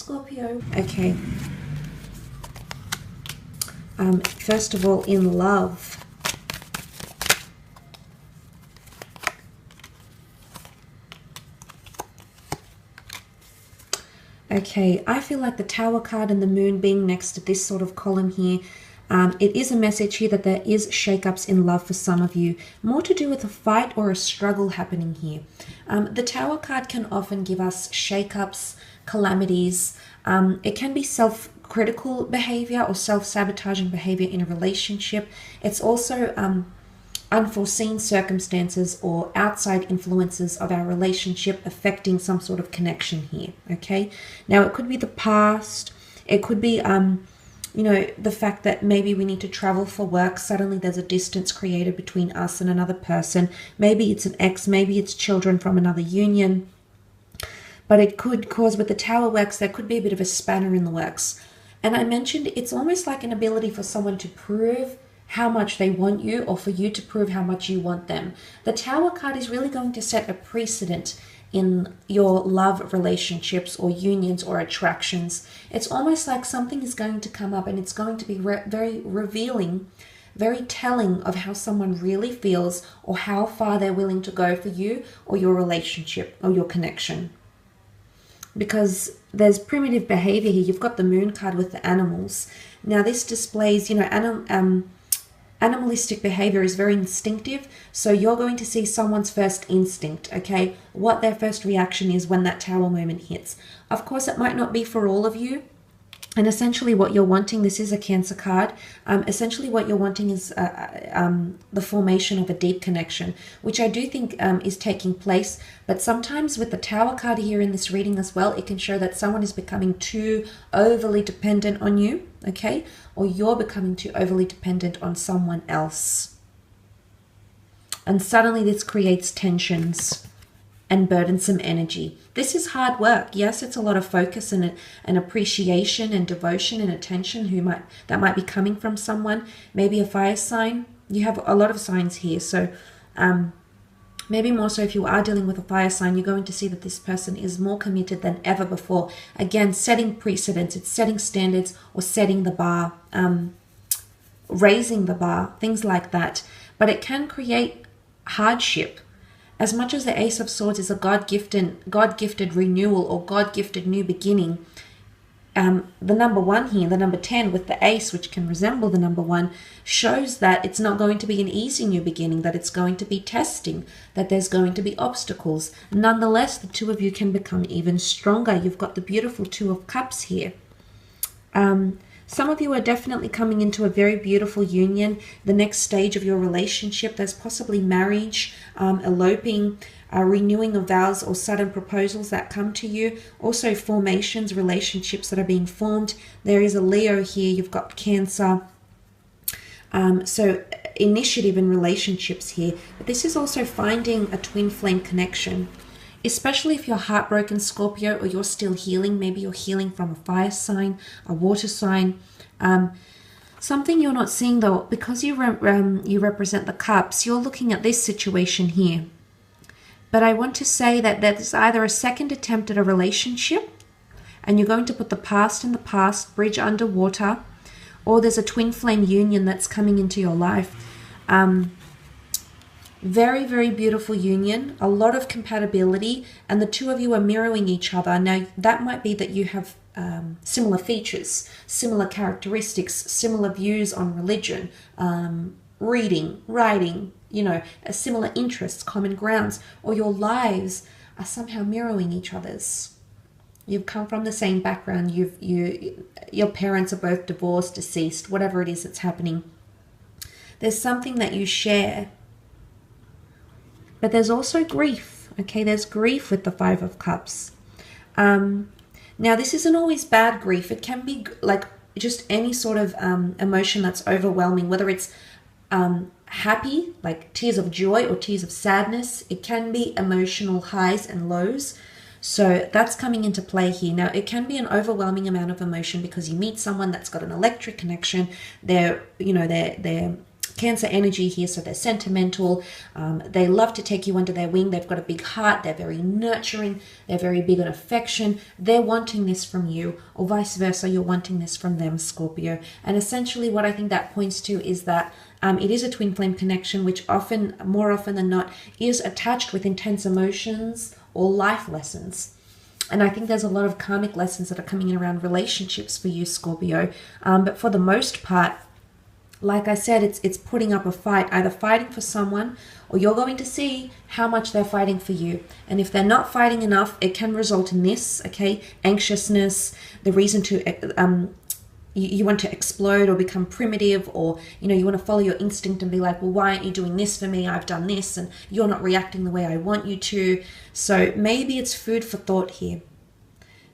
Scorpio. Okay. First of all, in love. Okay, I feel like the Tower card and the Moon being next to this sort of column here, it is a message here that there is shakeups in love for some of you. More to do with a fight or a struggle happening here. The Tower card can often give us shakeups, calamities. It can be self-critical behavior or self-sabotaging behavior in a relationship. It's also unforeseen circumstances or outside influences of our relationship affecting some sort of connection here. Okay, now it could be the past, it could be you know, the fact that maybe we need to travel for work. Suddenly there's a distance created between us and another person. Maybe it's an ex, maybe it's children from another union, but it could cause, with the Tower works, there could be a bit of a spanner in the works. And I mentioned it's almost like an ability for someone to prove how much they want you, or for you to prove how much you want them. The Tower card is really going to set a precedent in your love relationships or unions or attractions. It's almost like something is going to come up and it's going to be very revealing, very telling of how someone really feels or how far they're willing to go for you or your relationship or your connection. Because there's primitive behavior here. You've got the Moon card with the animals. Now this displays, you know, animalistic behavior is very instinctive, so you're going to see someone's first instinct, okay? What their first reaction is when that Tower moment hits. Of course, it might not be for all of you, and essentially what you're wanting, this is a Cancer card, essentially what you're wanting is the formation of a deep connection, which I do think is taking place, but sometimes with the Tower card here in this reading as well, it can show that someone is becoming too overly dependent on you, okay? Or you're becoming too overly dependent on someone else. And suddenly this creates tensions and burdensome energy. This is hard work. Yes, it's a lot of focus and appreciation and devotion and attention that might be coming from someone. Maybe a fire sign. You have a lot of signs here. So maybe more so if you are dealing with a fire sign, you're going to see that this person is more committed than ever before. Again, setting precedents. It's setting standards or setting the bar, raising the bar, things like that. But it can create hardship. As much as the Ace of Swords is a God-gifted renewal or God-gifted new beginning, the number 1 here, the number 10 with the Ace, which can resemble the number 1, shows that it's not going to be an easy new beginning, that it's going to be testing, that there's going to be obstacles. Nonetheless, the two of you can become even stronger. You've got the beautiful Two of Cups here. Some of you are definitely coming into a very beautiful union, the next stage of your relationship. There's possibly marriage, eloping, renewing of vows or sudden proposals that come to you. Also formations, relationships that are being formed. There is a Leo here. You've got Cancer. So initiative in relationships here. But this is also finding a twin flame connection. Especially if you're heartbroken, Scorpio, or you're still healing. Maybe you're healing from a fire sign, a water sign. Something you're not seeing though, because you represent the cups, you're looking at this situation here. But I want to say that there's either a second attempt at a relationship, and you're going to put the past in the past, bridge underwater, or there's a twin flame union that's coming into your life. Very, very beautiful union, a lot of compatibility, and the two of you are mirroring each other. Now, that might be that you have similar features, similar characteristics, similar views on religion, reading, writing, you know, similar interests, common grounds, or your lives are somehow mirroring each other's. You've come from the same background. Your parents are both divorced, deceased, whatever it is that's happening. There's something that you share. But there's also grief, okay? There's grief with the Five of Cups. Now, this isn't always bad grief. It can be like just any sort of emotion that's overwhelming, whether it's happy, like tears of joy, or tears of sadness. It can be emotional highs and lows. So that's coming into play here. Now, it can be an overwhelming amount of emotion because you meet someone that's got an electric connection. They're Cancer energy here, so they're sentimental. They love to take you under their wing. They've got a big heart. They're very nurturing. They're very big on affection. They're wanting this from you, or vice versa, you're wanting this from them, Scorpio. And essentially what I think that points to is that it is a twin flame connection, which more often than not, is attached with intense emotions or life lessons. And I think there's a lot of karmic lessons that are coming in around relationships for you, Scorpio. But for the most part, like I said, it's putting up a fight, either fighting for someone, or you're going to see how much they're fighting for you. And if they're not fighting enough, it can result in this, okay? Anxiousness, the reason to, you want to explode or become primitive, or, you want to follow your instinct and be like, well, why aren't you doing this for me? I've done this and you're not reacting the way I want you to. So maybe it's food for thought here.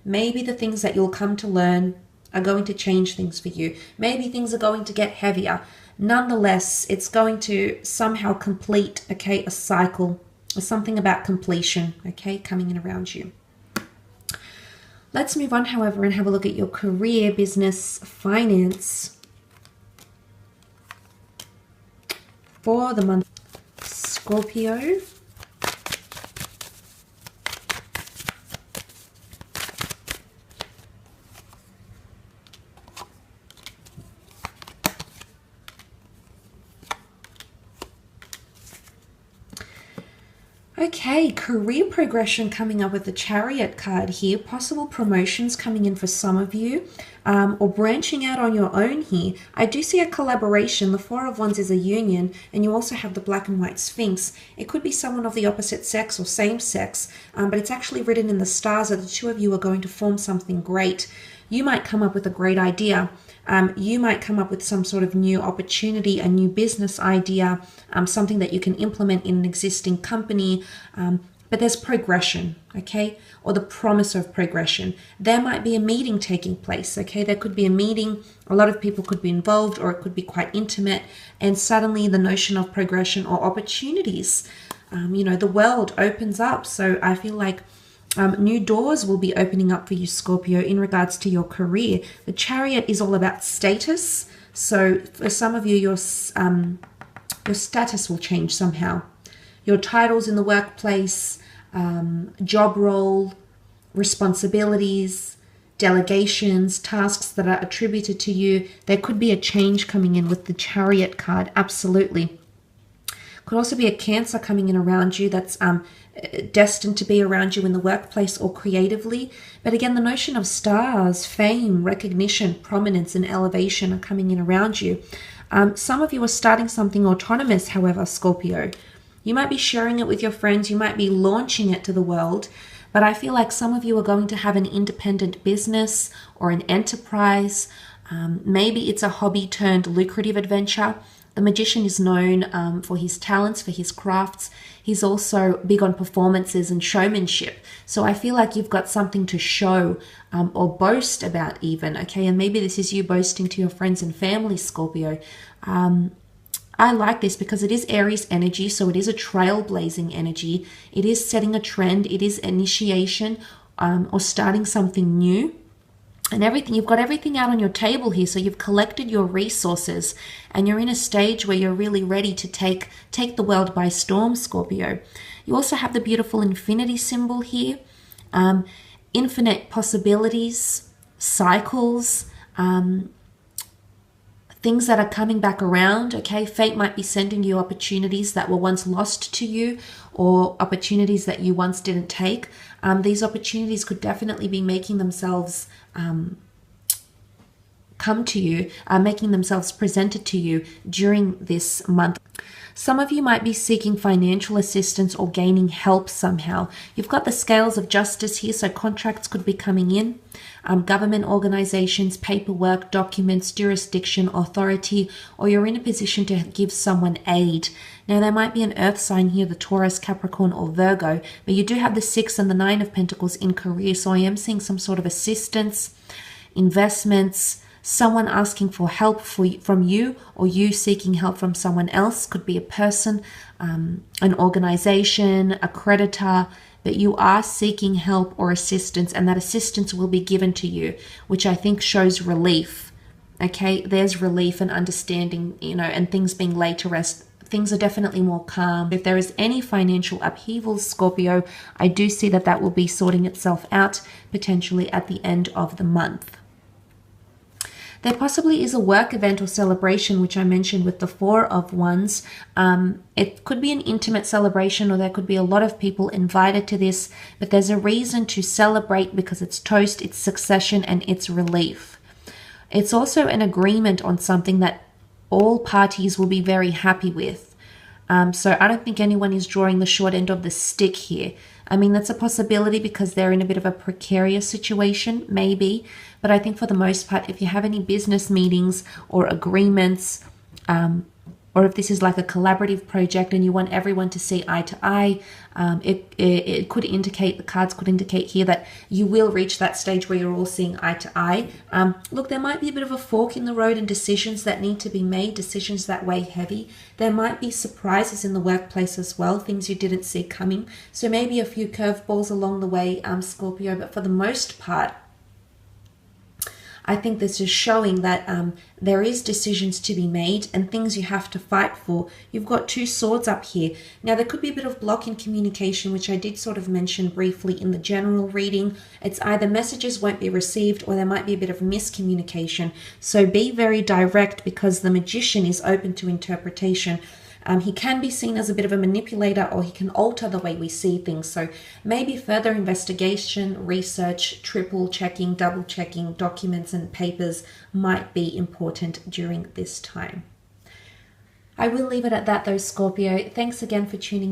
Maybe the things that you'll come to learn are going to change things for you. Maybe things are going to get heavier. Nonetheless, it's going to somehow complete, okay, a cycle, or something about completion, okay, coming in around you. Let's move on, however, and have a look at your career, business, finance for the month, Scorpio. Okay, career progression coming up with the Chariot card here. Possible promotions coming in for some of you, or branching out on your own here. I do see a collaboration. The Four of Wands is a union, and you also have the Black and White Sphinx. It could be someone of the opposite sex or same sex, but it's actually written in the stars that the two of you are going to form something great. You might come up with a great idea. You might come up with some sort of new opportunity, a new business idea, something that you can implement in an existing company, but there's progression, okay, or the promise of progression. There might be a meeting taking place, okay, there could be a meeting, a lot of people could be involved, or it could be quite intimate, and suddenly the notion of progression or opportunities, the world opens up. So I feel like new doors will be opening up for you, Scorpio, in regards to your career. The Chariot is all about status. So for some of you, your status will change somehow. Your titles in the workplace, job role, responsibilities, delegations, tasks that are attributed to you. There could be a change coming in with the Chariot card, absolutely. Could also be a Cancer coming in around you that's destined to be around you in the workplace or creatively. But again, the notion of stars, fame, recognition, prominence, and elevation are coming in around you. Some of you are starting something autonomous, however, Scorpio. You might be sharing it with your friends. You might be launching it to the world. But I feel like some of you are going to have an independent business or an enterprise. Maybe it's a hobby turned lucrative adventure. The Magician is known for his talents, for his crafts. He's also big on performances and showmanship. So I feel like you've got something to show or boast about even, okay? And maybe this is you boasting to your friends and family, Scorpio. I like this because it is Aries energy, so it is a trailblazing energy. It is setting a trend. It is initiation or starting something new. And everything, you've got everything out on your table here. So you've collected your resources and you're in a stage where you're really ready to take the world by storm, Scorpio. You also have the beautiful infinity symbol here. Infinite possibilities, cycles, things that are coming back around, okay? Fate might be sending you opportunities that were once lost to you, or opportunities that you once didn't take. These opportunities could definitely be making themselves come to you, making themselves presented to you during this month. Some of you might be seeking financial assistance or gaining help somehow. You've got the scales of justice here, so contracts could be coming in. Government organizations, paperwork, documents, jurisdiction, authority, or you're in a position to give someone aid. Now, there might be an earth sign here, the Taurus, Capricorn, or Virgo, but you do have the 6 and the 9 of Pentacles in career, so I am seeing some sort of assistance, investments, someone asking for help from you, or you seeking help from someone else. Could be a person, an organization, a creditor, but you are seeking help or assistance, and that assistance will be given to you, which I think shows relief. Okay, there's relief and understanding, and things being laid to rest. Things are definitely more calm. If there is any financial upheaval, Scorpio, I do see that that will be sorting itself out potentially at the end of the month. There possibly is a work event or celebration, which I mentioned with the Four of Wands. It could be an intimate celebration, or there could be a lot of people invited to this, but there's a reason to celebrate because it's toast, it's succession, and it's relief. It's also an agreement on something that all parties will be very happy with. So I don't think anyone is drawing the short end of the stick here. I mean, that's a possibility because they're in a bit of a precarious situation, maybe. But I think for the most part, if you have any business meetings or agreements, or if this is like a collaborative project and you want everyone to see eye to eye, it could indicate, the cards could indicate here that you will reach that stage where you're all seeing eye to eye. Look, there might be a bit of a fork in the road and decisions that need to be made, decisions that weigh heavy. There might be surprises in the workplace as well, things you didn't see coming. So maybe a few curveballs along the way, Scorpio, but for the most part, I think this is showing that there is decisions to be made and things you have to fight for. You've got two swords up here. Now, there could be a bit of block in communication, which I did sort of mention briefly in the general reading. It's either messages won't be received or there might be a bit of miscommunication. So be very direct because the Magician is open to interpretation. He can be seen as a bit of a manipulator, or he can alter the way we see things. So maybe further investigation, research, triple checking, double checking documents and papers might be important during this time. I will leave it at that though, Scorpio. Thanks again for tuning in.